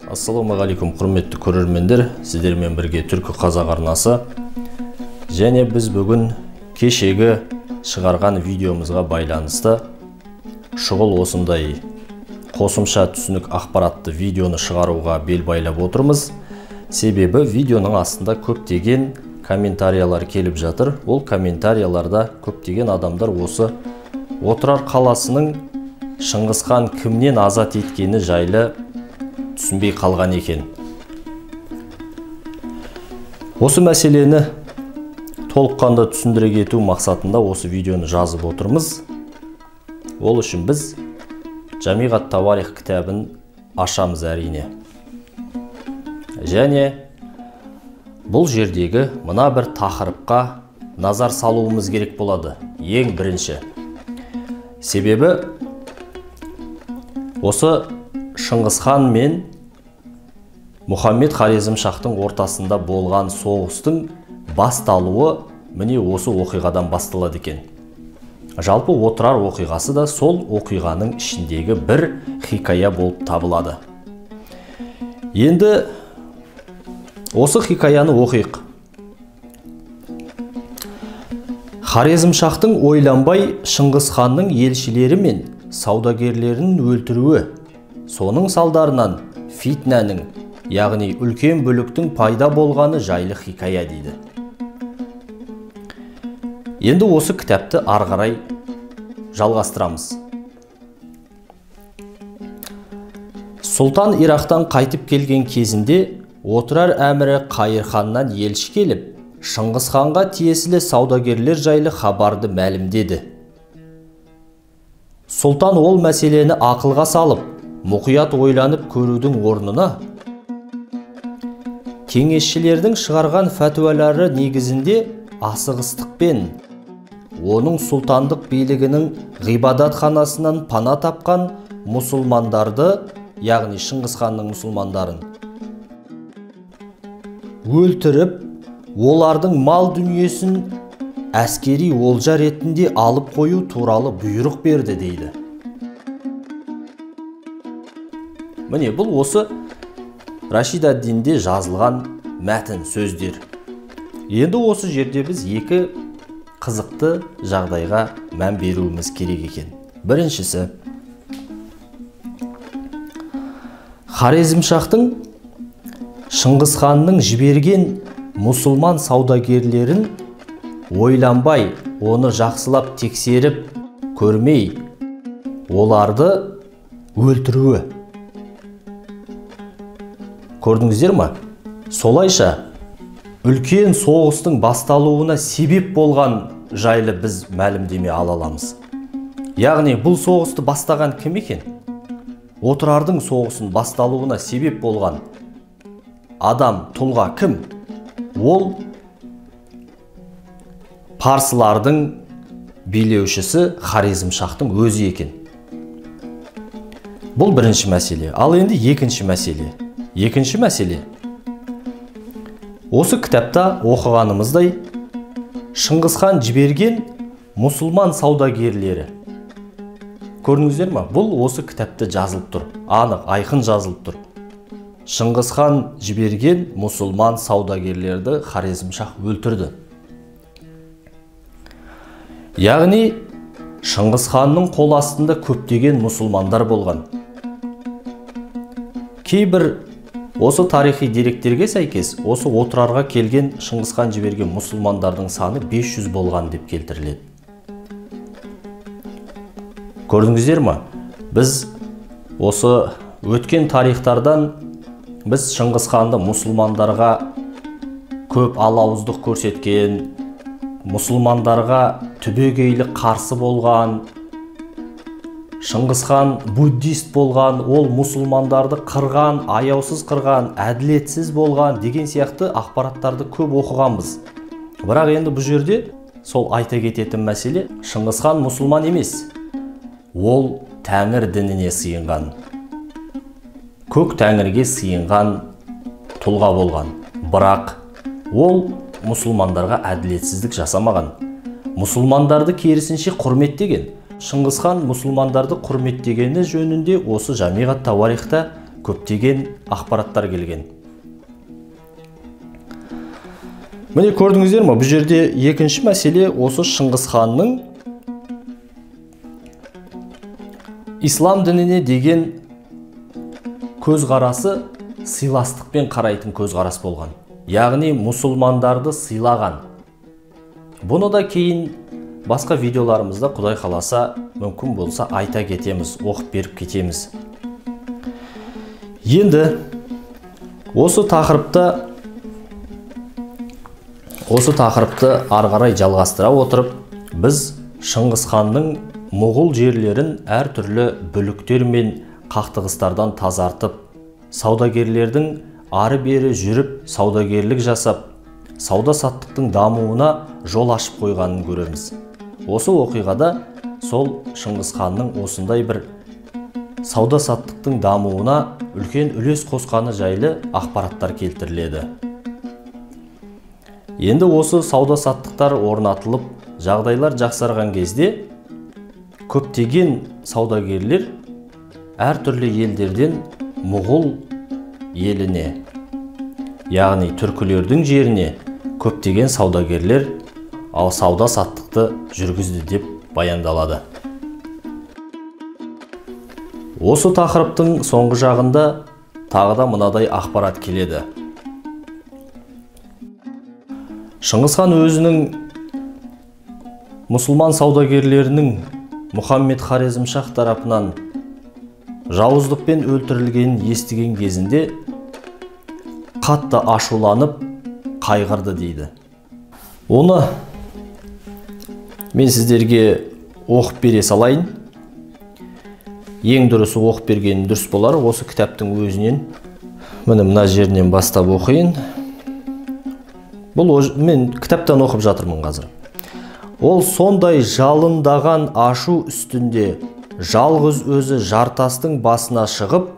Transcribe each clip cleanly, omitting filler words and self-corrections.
Ассалаумағалейкум, құрметті көрермендер, сіздермен бірге Түркі Қазақ арнасы. Және біз бүгін кешегі шығарған видеомызға байланысты шұғыл осындай қосымша түсінік ақпаратты видеоны шығаруға бел байлап отырмыз. Себебі видеоның астында көптеген комментариялар келіп жатыр. Ол комментарияларда көптеген адамдар осы Отырар қаласының Шыңғысхан кімнен азат еткені жайлы түсінбей қалған екен. Осы мәселені толыққанды түсіндіре кету мақсатында осы видеоны жазып отырмыз. Ол үшін біз Жамиғ ат-Тауарих кітабын ашамыз әрине. Және бұл жердегі мына бір тақырыпқа назар салуымыз керек болады. Ең бірінші. Себебі осы Шыңғысхан мен Мұхаммед Хорезмшахтың ортасында болған соғыстың басталуы міне осы оқиғадан басталады екен. Жалпы Отырар оқиғасы да сол оқиғаның ішіндегі бір хикая болып табылады. Енді осы хикаяны оқиық. Хорезмшахтың ойланбай Шыңғысханның елшілері мен саудагерлерін өлтіруі, соның салдарынан фитнәнің, яғни үлкен бүліктің пайда болғаны жайлы хикая дейді. Енді осы кітапты ары қарай жалғастырамыз. Сұлтан Ирақтан қайтып келген кезінде Отырар әмірі Қайырханнан елші келіп, Шыңғысханға тиесілі саудагерлер жайлы хабарды мәлімдеді. Сұлтан ол мәселені ақылға салып, мұқият ойланып көрудің орнына кеңесшілердің шығарған фәтуалары негізінде асығыстықпен оның сұлтандық билігінің ғибадатханасынан пана тапқан мұсылмандарды, яғни Шыңғысханның мұсылмандарын өлтіріп, олардың мал дүниесін әскери олжа ретінде алып қою туралы бұйрық берді дейді. Міне бұл осы Рашид ад-Динде жазылған мәтін сөздер. Енді осы жерде біз екі қызықты жағдайға мән беруіміз керек екен. Біріншісі, Хорезмшахтың Шыңғысханның жіберген мұсылман саудагерлерін ойланбай, оны жақсылап тексеріп көрмей, оларды өлтіруі. Көрдіңіздер ме? Солайша үлкен соғыстың басталуына себеп болған жайлы біз мәлімдеме ала аламыз. Яғни бұл соғысты бастаған кім екен? Отырардың соғысын басталуына себеп болған адам, тұлға кім? Ол парсылардың билеушісі Хорезмшахтың өзі екен. Бұл бірінші мәселе. Ал енді екінші мәселе. Екінші мәселе. Осы кітапта оқығанымыздай Шыңғысхан жіберген мұсылман саудагерлері. Көрдіңіздер ме? Бұл осы кітапта жазылып тұр. Анық, айқын жазылып тұр. Шыңғысхан жіберген мұсылман саудагерлерді Хорезмшах өлтірді. Яғни Шыңғысханның қол астында көптеген мұсылмандар болған. Кейбір осы тарихи деректерге сәйкес, осы Отырарға келген Шыңғысхан жіберген мұсылмандардың саны 500 болған деп келтіріледі. Көрдіңіздер ме? Біз осы өткен тарихтардан біз Шыңғысханды мұсылмандарға көп алауыздық көрсеткен, мұсылмандарға түбегейлі қарсы болған, Шыңғысхан буддист болған, ол мұсылмандарды қырған, аяусыз қырған, әділетсіз болған деген сияқты ақпараттарды көп оқығанбыз. Бірақ енді бұл жерде сол айта кететін мәселе, Шыңғысхан мұсылман емес. Ол Тәңір дініне сыйынған, көк тәңірге сыйынған тұлға болған. Бірақ ол мұсылмандарға әділетсіздік жасамаған. Мұсылмандарды керісінше құрметтеген. Шыңғысхан мұсылмандарды құрметтегені жөнінде осы Жамиғ ат-Тауарихта көптеген ақпараттар келген. Міне көрдіңіздер ме, бұл жерде екінші мәселе осы Шыңғыс ханның ислам дініне деген көзқарасы сыйластықпен қарайтын көзқарас болған. Яғни мұсылмандарды сыйлаған. Бұны да кейін басқа видеоларымызда Құдай қаласа мүмкін болса айта кетеміз, оқып беріп кетеміз. Енді осы тақырыпты ары қарай жалғастыра отырып, біз Шыңғыс ханның Мұғул жерлерін әртүрлі бүліктер мен қақтығыстардан тазартып, саудагерлердің ары бері жүріп, саудагерлік жасап, сауда-саттықтың дамуына жол ашып қойғанын көреміз. Осы оқиғада сол Шыңғыс ханның осындай бір сауда-саттықтың дамуына үлкен үлес қосқаны жайлы ақпараттар келтіріледі. Енді осы сауда-саттықтар орнатылып, жағдайлар жақсарған кезде көптеген саудагерлер әртүрлі елдерден Мұғул еліне, яғни түркілердің жеріне көптеген саудагерлер сауда-саттықты жүргізді деп баяндалады. Осы тақырыптың соңғы жағында тағы да мынадай ақпарат келеді. Шыңғыс хан өзінің мұсылман саудагерлерінің Мұхаммед Хорезмшах тарапынан жауыздықпен өлтірілгенін естіген кезінде қатты ашуланып қайғырды дейді. Оны мен сіздерге оқып бере салайын. Ең дұрысы оқып бергенім дұрыс болар. Осы кітаптың өзінен мына жерінен бастап оқиын. Бұл мен кітаптан оқып жатырмын қазір. Ол сондай жалындаған ашу үстінде жалғыз өзі жартастың басына шығып,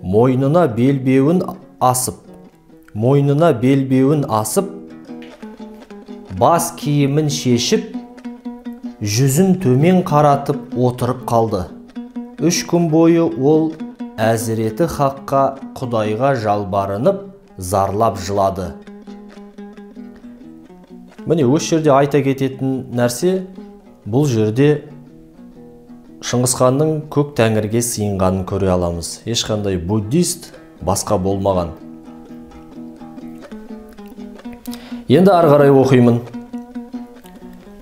мойнына белбеуін асып, бас киімін шешіп, жүзін төмен қаратып отырып қалды. 3 күн бойы ол Әзіреті Хаққа Құдайға жалбарынып, зарлап жылады. Міне осы жерде айта кететін нәрсе, бұл жерде Шыңғыс ханның көк тәңірге сыйынғанын көре аламыз. Ешқандай буддист басқа болмаған. Енді ары қарай оқимын.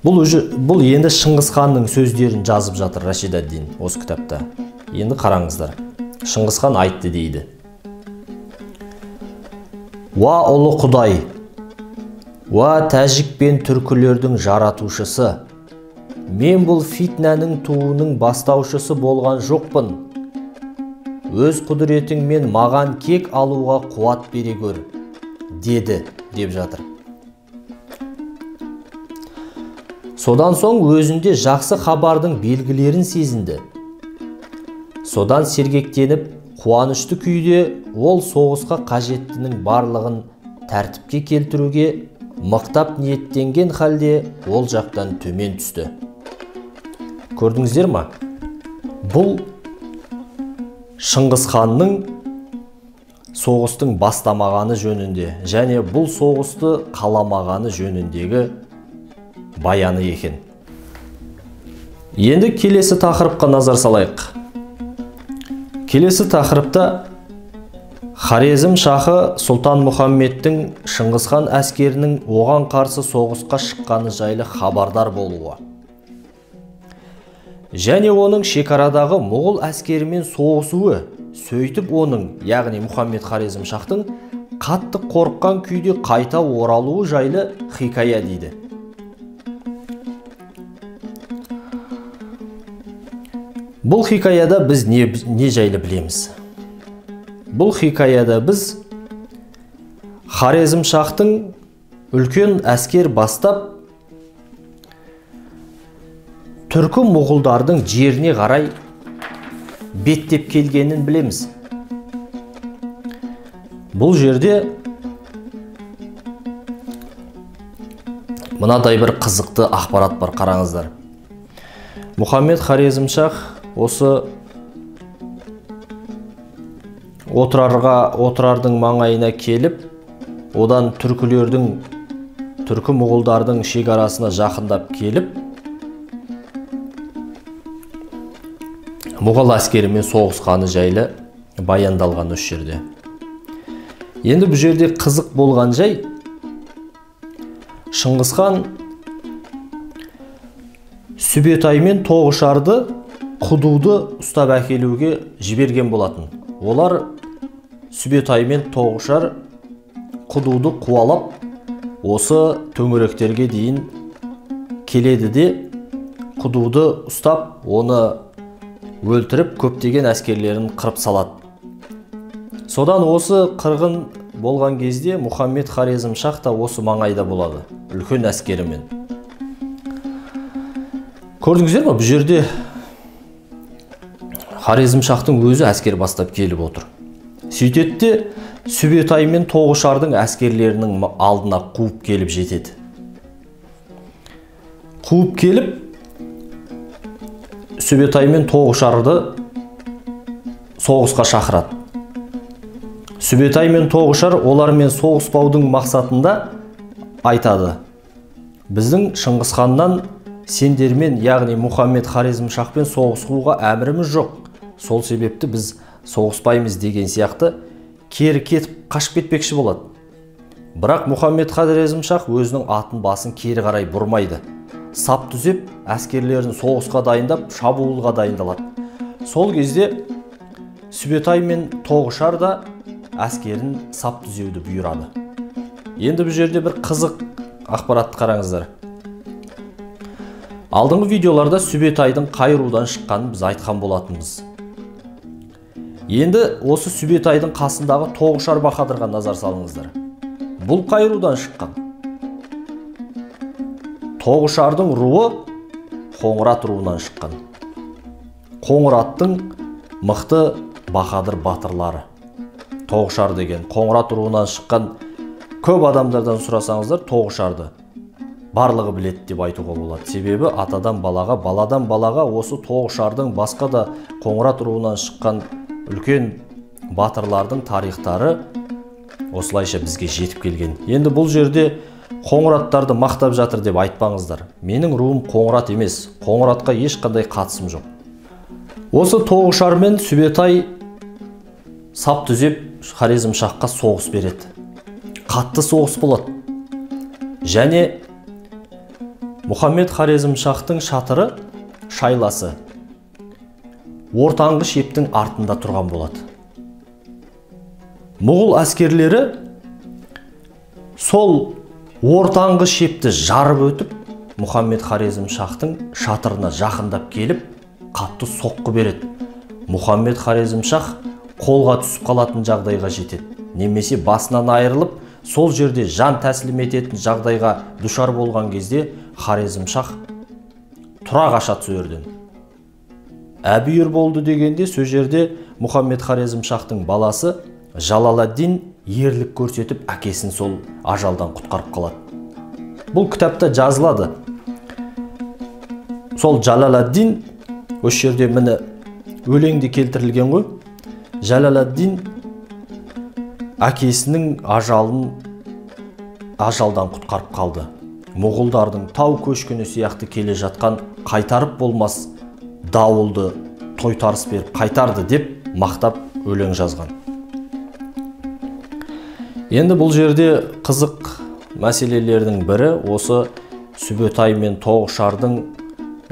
Бұл енді Шыңғыс ханның сөздерін жазып жатыр Рашид ад-Дин осы кітапта. Енді қараңыздар. Шыңғыс хан айтты дейді. Уа ұлы Құдай, уа тәжік пен түркілердің жаратушысы, мен бұл фитнаның туының бастаушысы болған жоқпын. Өз құдіретіңмен маған кек алуға қуат бере көр, деді, деп жатыр. Содан соң өзінде жақсы хабардың белгілерін сезінді. Содан сергектеніп, қуанышты күйде ол соғысқа қажеттінің барлығын тәртіпке келтіруге мықтап ниеттенген халде ол жақтан төмен түсті. Көрдіңіздер ма? Бұл Шыңғыс ханның соғыстың бастамағаны жөнінде және бұл соғысты қаламағаны жөніндегі баяны екен. Енді келесі тақырыпқа назар салайық. Келесі тақырыпта Хорезм шахы Сұлтан Мұхаммедтің Шыңғыс хан әскерінің оған қарсы соғысқа шыққаны жайлы хабардар болуы. Және оның шекарадағы Мұғул әскерімен соғысуы, сөйтіп оның, яғни Мұхаммед Хорезм шахтың қатты қорыққан күйде қайта оралуы жайлы хикая дейді. Бұл хикаяда біз не жайлы білеміз? Бұл хикаяда біз Хорезм шахтың үлкен әскер бастап түркі мұғулдардың жеріне қарай беттеп келгенін білеміз. Бұл жерде мынадай бір қызықты ақпарат бар, қараңыздар. Мұхаммед Хорезм шах осы отырардың маңайына келіп, одан түркі мұғулдардың шекарасына жақындап келіп, мұғул әскерімен соғысқаны жайлы баяндалған осы жерде. Енді бұл жерде қызық болған жай, Шыңғыс хан Сүбетай мен Тоғышарды Құдуды ұстап әкелуге жіберген болатын. Олар Сүбетай мен Тоғышар Құдуды қуалап, осы төңіректерге дейін келеді де, Құдуды ұстап, оны өлтіріп, көптеген әскерлерін қырып салады. Содан осы қырғын болған кезде Мұхаммед Хорезмшах та осы маңайда болады, үлкен әскерімен. Көрдіңіздер ме? Бұл жерде Хорезмшахтың өзі әскер бастап келіп отыр. Сөйтеді де Сүбетай мен Тоғышардың әскерлерінің алдына қуып келіп жетеді. Қуып келіп, Сүбетай мен Тоғышарды соғысқа шақырады. Сүбетай мен Тоғышар олармен соғыспаудың мақсатында айтады: біздің Шыңғыс ханнан сендермен, яғни Мұхаммед Хорезмшахпен соғысуға әміріміз жоқ. Сол себепті біз соғыспаймыз деген сияқты кері кетіп қашып кетпекші болады. Бірақ Мұхаммед Хорезмшах өзінің атын басын кері қарай бұрмайды. Сап түзеп, әскерлерін соғысқа дайындап, шабуылға дайындалады. Сол кезде Сүбетай мен Тоғышар да әскерін сап түзеуді бұйырады. Енді бұл жерде бір қызық ақпаратты қараңыздар. Алдыңғы видеоларда Сүбетайдың қай рудан шыққанын біз айтқан болатынбыз. Енді осы Сүбетайдың қасындағы Тоғышар баһадырға назар салыңыздар. Бұл қай рудан шыққан? Тоғышардың руы Қоңырат руынан шыққан. Қоңыраттың мықты баһадыр батырлары. Тоғышар деген Қоңырат руынан шыққан. Көп адамдардан сұрасаңыздар, Тоғышарды барлығы білет деп айтуға болады. Себебі атадан балаға, баладан балаға осы Тоғышардың, басқа да Қоңырат руынан шыққан үлкен батырлардың тарихтары осылайша бізге жетіп келген. Енді бұл жерде Қоңыраттарды мақтап жатыр деп айтпаңыздар. Менің руым Қоңырат емес, Қоңыратқа ешқандай қатысым жоқ. Осы Тоғышар мен Сүбетай сап түзеп Хорезмшахқа соғыс береді. Қатты соғыс болады. Және Мұхаммед Хорезмшахтың шатыры, шайласы ортаңғы шептің артында тұрған болады. Мұғул әскерлері сол ортаңғы шепті жарып өтіп, Мұхаммед Хорезмшахтың шатырына жақындап келіп, қатты соққы береді. Мұхаммед Хорезмшах қолға түсіп қалатын жағдайға жетеді. Немесе басынан айырылып, сол жерде жан тәсілім ететін жағдайға душар болған кезде Хорезмшах тұра қашады сөзден. Әбүйір болды дегенде сөз жерде Мұхаммед Хорезмшахтың баласы Жалаладдин ерлік көрсетіп, әкесін сол ажалдан құтқарып қалады. Бұл кітапта жазылады. Сол Жалаладдин, осы жерде міне өлеңде келтірілген ғой. Жалаладдин әкесінің ажалдан құтқарып қалды. Мұғулдардың тау көшкіні сияқты келе жатқан қайтарып болмас дауылды тойтарыс беріп қайтарды деп мақтап өлең жазған. Енді бұл жерде қызық мәселелердің бірі осы Сүбетай мен Тоғышардың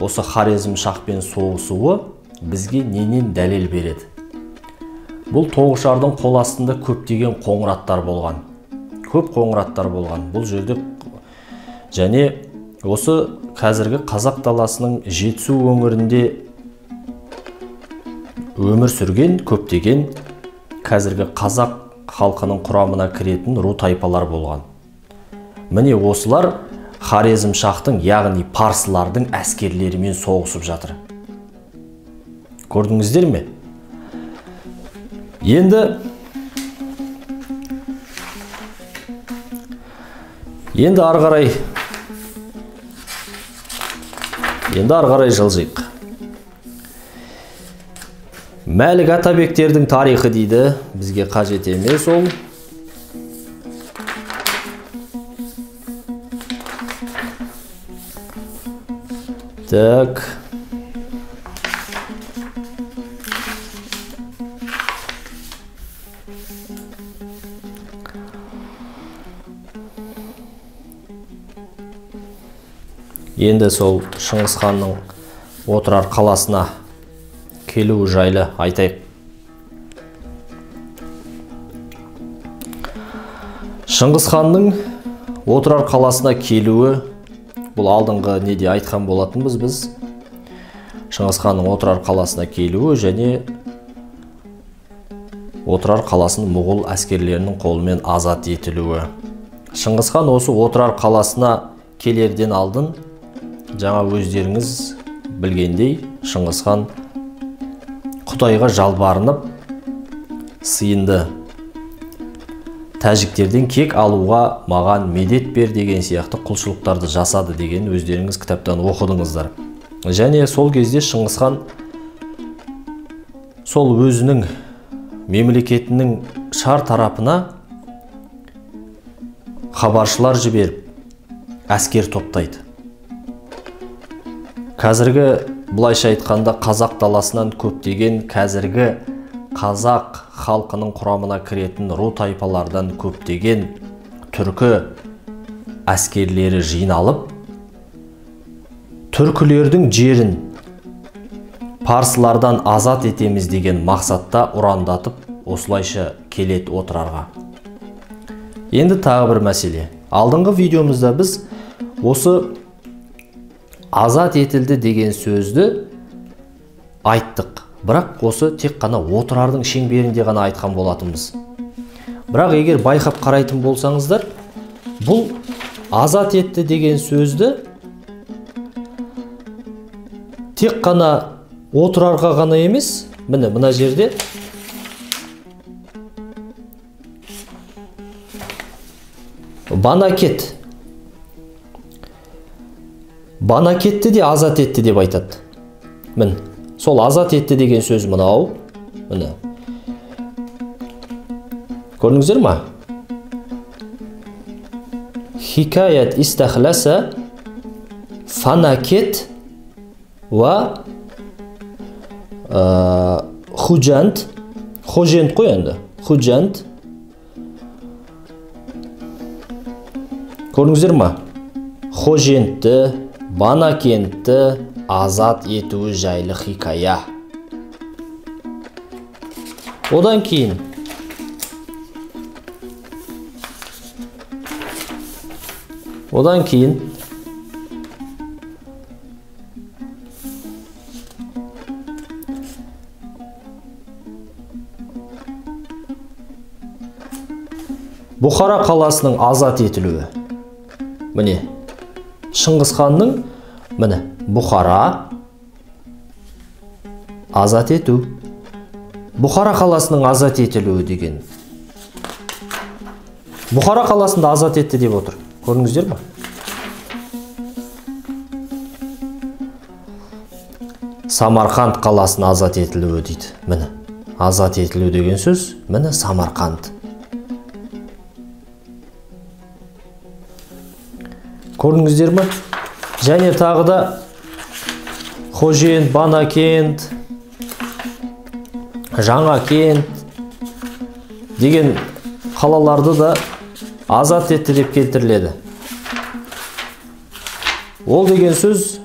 осы Хорезмшахпен соғысуы бізге ненен дәлел береді? Бұл Тоғышардың қол астында көптеген қоңыраттар болған. Көп қоңыраттар болған. Бұл жерде және осы қазіргі Қазақ даласының Жетісу өңірінде өмір сүрген көптеген қазіргі қазақ халқының құрамына кіретін ру тайпалар болған. Міне осылар Хорезмшахтың, яғни парсылардың әскерлерімен соғысып жатыр. Көрдіңіздер ме? Енді ары қарай жылжайық. Мәлік Атабектердің тарихы дейді, бізге қажет емес ол. Так. Енді сол Шыңғыс ханның отырар қаласына келуі жайлы айтайық. Шыңғыс ханның отырар қаласына келуі, бұл алдыңғы неде айтқан болатынбыз біз. Шыңғыс ханның отырар қаласына келуі және отырар қаласының мұғул әскерлерінің қолымен азат етілуі. Шыңғыс хан осы отырар қаласына келерден алдын, жаңа өздеріңіз білгендей, Шыңғыс хан Құдайға жалбарынып сыйынды. Тәжіктерден кек алуға маған медет бер деген сияқты құлшылықтарды жасады деген өздеріңіз кітаптан оқыдыңыздар. Және сол кезде Шыңғыс хан сол өзінің мемлекетінің шар тарапына хабаршылар жіберіп, әскер топтайды. Қазіргі бұлайша айтқанда қазақ даласынан көптеген қазіргі қазақ халқының құрамына кіретін ру тайпалардан көптеген түркі әскерлері жиналып, түркілердің жерін парсылардан азат етеміз деген мақсатта ұрандатып, осылайша келет отырарға. Енді тағы бір мәселе. Алдыңғы видеомызда біз осы азат етілді деген сөзді айттық. Бірақ осы тек қана отырардың шеңберінде ғана айтқан болатынбыз. Бірақ егер байқап қарайтын болсаңыздар, бұл азат етті деген сөзді тек қана отырарға ғана емес, мына жерде Банакетті де азат етті деп айтады. Сол азат етті деген сөз мынау. Көрдіңіздер ма? Хикаят истахласа фанакет ва хужант. Хожент қой енді. Хужант. Көрдіңіздер ма? Хожентті, Банакентті азат етуі жайлы хикая. Одан кейін Бұхара қаласының азат етілуі. Міне, Шыңғыс ханның Бұхара азат ету. Бұхара қаласының азат етілуі деген. Бұхара қаласында азат етті деп отыр. Көрдіңіздер ме? Самарқанд қаласына азат етілуі дейді. Азат етілу деген сөз, Самарқанд. Көрдіңіздер ме? Және тағы да Хожент, Банакент, Жаңакент деген қалаларды да азат етті деп келтіріледі. Ол деген сөз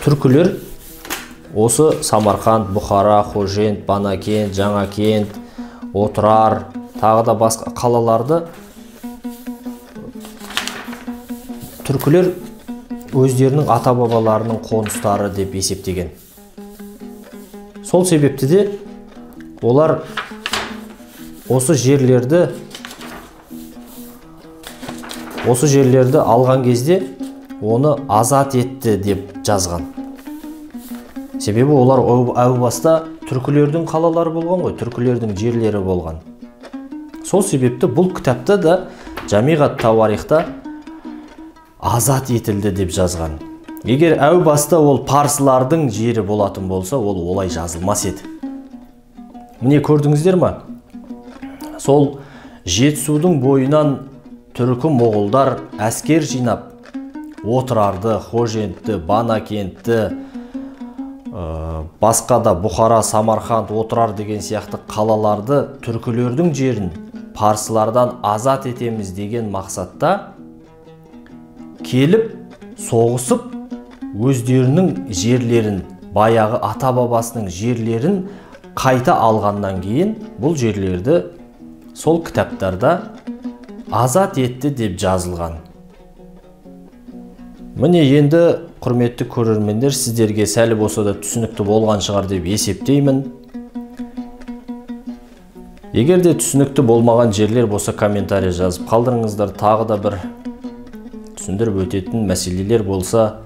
түркілер осы Самарқанд, Бұхара, Хожент, Банакент, Жаңакент, Отырар, тағы да басқа қалаларды түркілер өздерінің ата-бабаларының қоныстары деп есептеген. Сол себепті де олар осы жерлерді алған кезде оны азат етті деп жазған. Себебі олар әу баста түркілердің қалалары болған ғой, түркілердің жерлері болған. Сол себепті бұл кітапта да Жамиғат Тауарихта азат етілді деп жазған. Егер әу баста ол парсылардың жері болатын болса, ол олай жазылмас еді. Міне көрдіңіздер ма? Сол Жетісудың бойынан түркі моғолдар әскер жинап, Отырарды, Хожентті, Банакентті, басқа да Бұхара, Самарқанд, Отырар деген сияқты қалаларды, түркілердің жерін парсылардан азат етеміз деген мақсатта келіп, соғысып, өздерінің жерлерін, баяғы ата-бабасының жерлерін қайта алғаннан кейін бұл жерлерді сол кітаптарда азат етті деп жазылған. Міне енді құрметті көрермендер, сіздерге сәл болса да түсінікті болған шығар деп есептеймін. Егер де түсінікті болмаған жерлер болса, комментарий жазып қалдырыңыздар. Тағы да бір түсіндіріп өтетін мәселелер болса,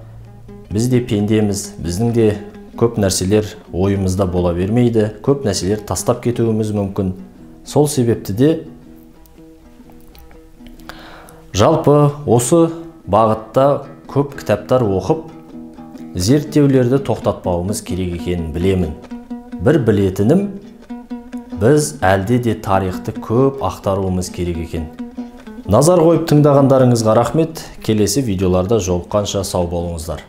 біз де пендеміз, біздің де көп нәрселер ойымызда бола бермейді, көп нәрселер тастап кетуіміз мүмкін. Сол себепті де жалпы осы бағытта көп кітаптар оқып, зерттеулерді тоқтатпауымыз керек екенін білемін. Бір білетінім, біз әлде де тарихты көп ақтаруымыз керек екен. Назар қойып тыңдағандарыңызға рахмет. Келесі видеоларда жолыққанша сау болыңыздар.